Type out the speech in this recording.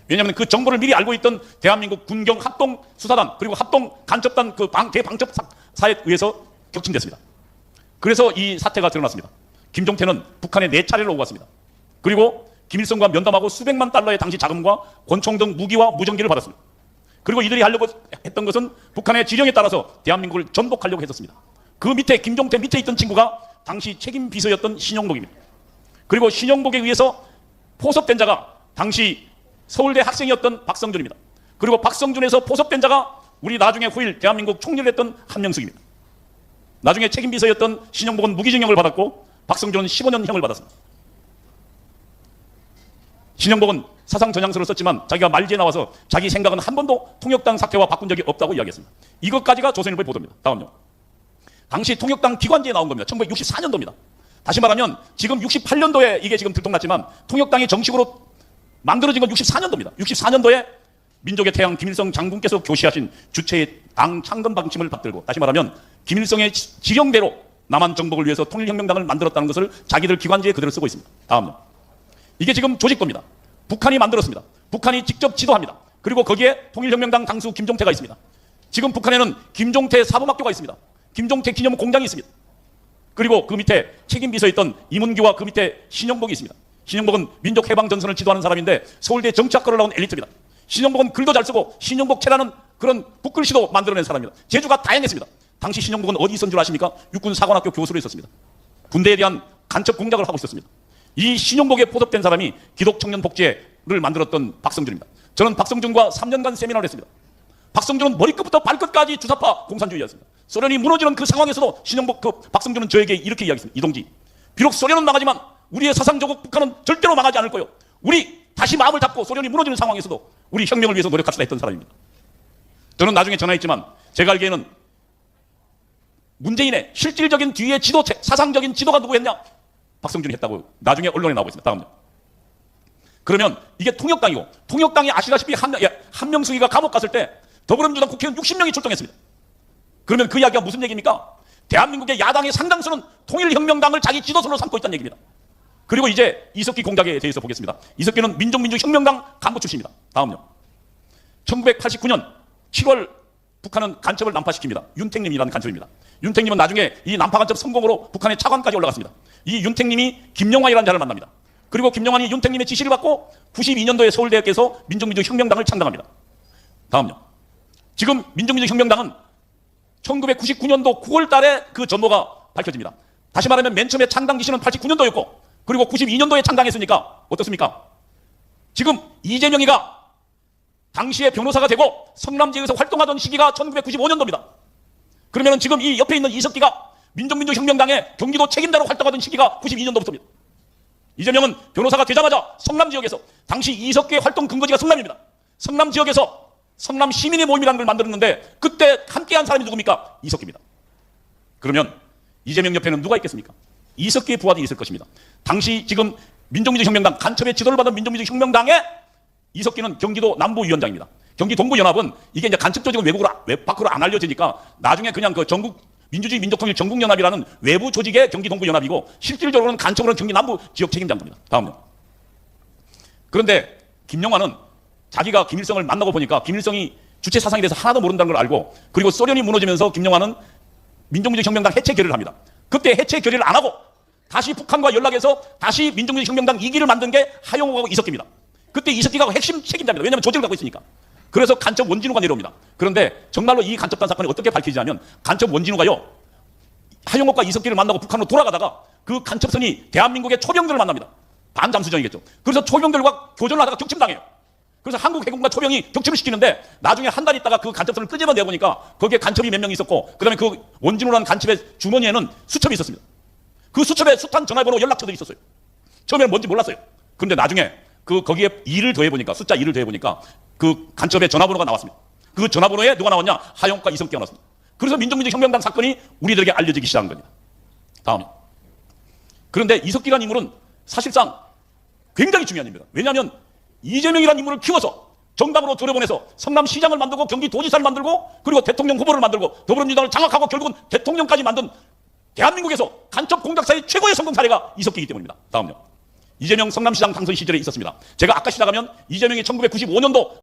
왜냐하면 그 정보를 미리 알고 있던 대한민국 군경 합동 수사단 그리고 합동 간첩단 그 대방첩사에 의해서 격침됐습니다. 그래서 이 사태가 드러났습니다. 김종태는 북한에 4차례를 오고 갔습니다. 그리고 김일성과 면담하고 수백만 달러의 당시 자금과 권총 등 무기와 무전기를 받았습니다. 그리고 이들이 하려고 했던 것은 북한의 지령에 따라서 대한민국을 전복하려고 했었습니다. 그 밑에 김종태 밑에 있던 친구가 당시 책임 비서였던 신영복입니다. 그리고 신영복에 의해서 포섭된 자가 당시 서울대 학생이었던 박성준입니다. 그리고 박성준에서 포섭된 자가 우리 나중에 후일 대한민국 총리를 했던 한명숙입니다. 나중에 책임 비서였던 신영복은 무기징역을 받았고 박성준은 15년형을 받았습니다. 신영복은 사상 전향서를 썼지만 자기가 말지에 나와서 자기 생각은 한 번도 통역당 사태와 바꾼 적이 없다고 이야기했습니다. 이것까지가 조선일보의 보도입니다. 다음요. 당시 통역당 기관지에 나온 겁니다. 1964년도입니다. 다시 말하면 지금 68년도에 이게 지금 들통났지만 통역당이 정식으로 만들어진 건 64년도입니다. 64년도에 민족의 태양 김일성 장군께서 교시하신 주체의 당 창건 방침을 받들고 다시 말하면 김일성의 지령대로 남한 정복을 위해서 통일혁명당을 만들었다는 것을 자기들 기관지에 그대로 쓰고 있습니다. 다음요. 이게 지금 조직도입니다. 북한이 만들었습니다. 북한이 직접 지도합니다. 그리고 거기에 통일혁명당 당수 김종태가 있습니다. 지금 북한에는 김종태 사범학교가 있습니다. 김종태 기념 공장이 있습니다. 그리고 그 밑에 책임 비서였던 이문규와 그 밑에 신영복이 있습니다. 신영복은 민족해방전선을 지도하는 사람인데 서울대 정치학과를 나온 엘리트입니다. 신영복은 글도 잘 쓰고 신영복체라는 그런 북글씨도 만들어낸 사람입니다. 재주가 다양했습니다. 당시 신영복은 어디 있었는 줄 아십니까? 육군사관학교 교수로 있었습니다. 군대에 대한 간첩 공작을 하고 있었습니다. 이 신영복에 포섭된 사람이 기독청년복지회를 만들었던 박성준입니다. 저는 박성준과 3년간 세미나를 했습니다. 박성준은 머리끝부터 발끝까지 주사파 공산주의였습니다. 소련이 무너지는 그 상황에서도 박성준은 저에게 이렇게 이야기했습니다. 이동지, 비록 소련은 망하지만 우리의 사상조국 북한은 절대로 망하지 않을 거예요. 우리 다시 마음을 잡고 소련이 무너지는 상황에서도 우리 혁명을 위해서 노력합시다 했던 사람입니다. 저는 나중에 전화했지만 제가 알기에는 문재인의 실질적인 뒤에 지도체, 사상적인 지도가 누구였냐? 박성준이 했다고 나중에 언론에 나오고 있습니다. 다음요. 그러면 이게 통역당이고 통역당이 아시다시피 한명숙이가 감옥 갔을 때 더불어민주당 국회의원 60명이 출동했습니다. 그러면 그 이야기가 무슨 얘기입니까? 대한민국의 야당의 상당수는 통일혁명당을 자기 지도선으로 삼고 있다는 얘기입니다. 그리고 이제 이석기 공작에 대해서 보겠습니다. 이석기는 민족민주혁명당 간부 출신입니다. 다음요. 1989년 7월 북한은 간첩을 난파시킵니다. 윤택님이라는 간첩입니다. 윤택님은 나중에 이 난파 간첩 성공으로 북한의 차관까지 올라갔습니다. 이 윤택님이 김영환이라는 자를 만납니다. 그리고 김영환이 윤택님의 지시를 받고 92년도에 서울대학교에서 민족민주혁명당을 창당합니다. 다음요. 지금 민족민주혁명당은 1999년도 9월 달에 그 전모가 밝혀집니다. 다시 말하면 맨 처음에 창당 기시는 89년도였고 그리고 92년도에 창당했으니까 어떻습니까? 지금 이재명이가 당시에 변호사가 되고 성남지에서 활동하던 시기가 1995년도입니다. 그러면 지금 이 옆에 있는 이석기가 민족민주혁명당의 경기도 책임자로 활동하던 시기가 92년도부터입니다. 이재명은 변호사가 되자마자 성남지역에서 당시 이석기의 활동 근거지가 성남입니다. 성남지역에서 성남 시민의 모임이라는 걸 만들었는데 그때 함께한 사람이 누굽니까? 이석기입니다. 그러면 이재명 옆에는 누가 있겠습니까? 이석기의 부하들이 있을 것입니다. 당시 지금 민족민주혁명당 간첩의 지도를 받은 민족민주혁명당의 이석기는 경기도 남부위원장입니다. 경기 동부연합은 이게 이제 간첩 조직은 외 밖으로 안 알려지니까 나중에 그냥 그 전국 민주주의 민족통일 전국연합이라는 외부 조직의 경기 동부연합이고 실질적으로는 간첩으로는 경기 남부 지역 책임자인 겁니다. 다음요. 그런데 김영환은 자기가 김일성을 만나고 보니까 김일성이 주체 사상에 대해서 하나도 모른다는 걸 알고 그리고 소련이 무너지면서 김영환은 민족민주혁명당 해체 결의를 합니다. 그때 해체 결의를 안 하고 다시 북한과 연락해서 다시 민족민주혁명당 2기를 만든 게 하용욱하고 이석기입니다. 그때 이석기가 핵심 책임자입니다. 왜냐하면 조직을 갖고 있으니까. 그래서 간첩 원진우가 내려옵니다. 그런데 정말로 이 간첩단 사건이 어떻게 밝혀지냐면 간첩 원진우가요 하용욱과 이석기를 만나고 북한으로 돌아가다가 그 간첩선이 대한민국의 초병들을 만납니다. 반잠수정이겠죠. 그래서 초병들과 교전을 하다가 격침당해요. 그래서 한국 해군과 초병이 격침을 시키는데 나중에 한 달 있다가 그 간첩선을 끄집어 내보니까 거기에 간첩이 몇 명 있었고 그 다음에 그 원진우라는 간첩의 주머니에는 수첩이 있었습니다. 그 수첩에 숱한 전화번호 연락처들이 있었어요. 처음에는 뭔지 몰랐어요. 그런데 나중에 거기에 2를 더해보니까 숫자 2를 더해보니까 그 간첩의 전화번호가 나왔습니다. 그 전화번호에 누가 나왔냐? 하용욱과 이석기가 나왔습니다. 그래서 민족민주혁명당 사건이 우리들에게 알려지기 시작한 겁니다. 다음에 그런데 이석기라는 인물은 사실상 굉장히 중요한 인물입니다. 왜냐하면 이재명이라는 인물을 키워서 정당으로 들여보내서 성남시장을 만들고 경기도지사를 만들고 그리고 대통령 후보를 만들고 더불어민주당을 장악하고 결국은 대통령까지 만든 대한민국에서 간첩 공작사의 최고의 성공 사례가 이석기이기 때문입니다. 다음요. 이재명 성남시장 당선 시절에 있었습니다. 제가 아까 시작하면 이재명이 1995년도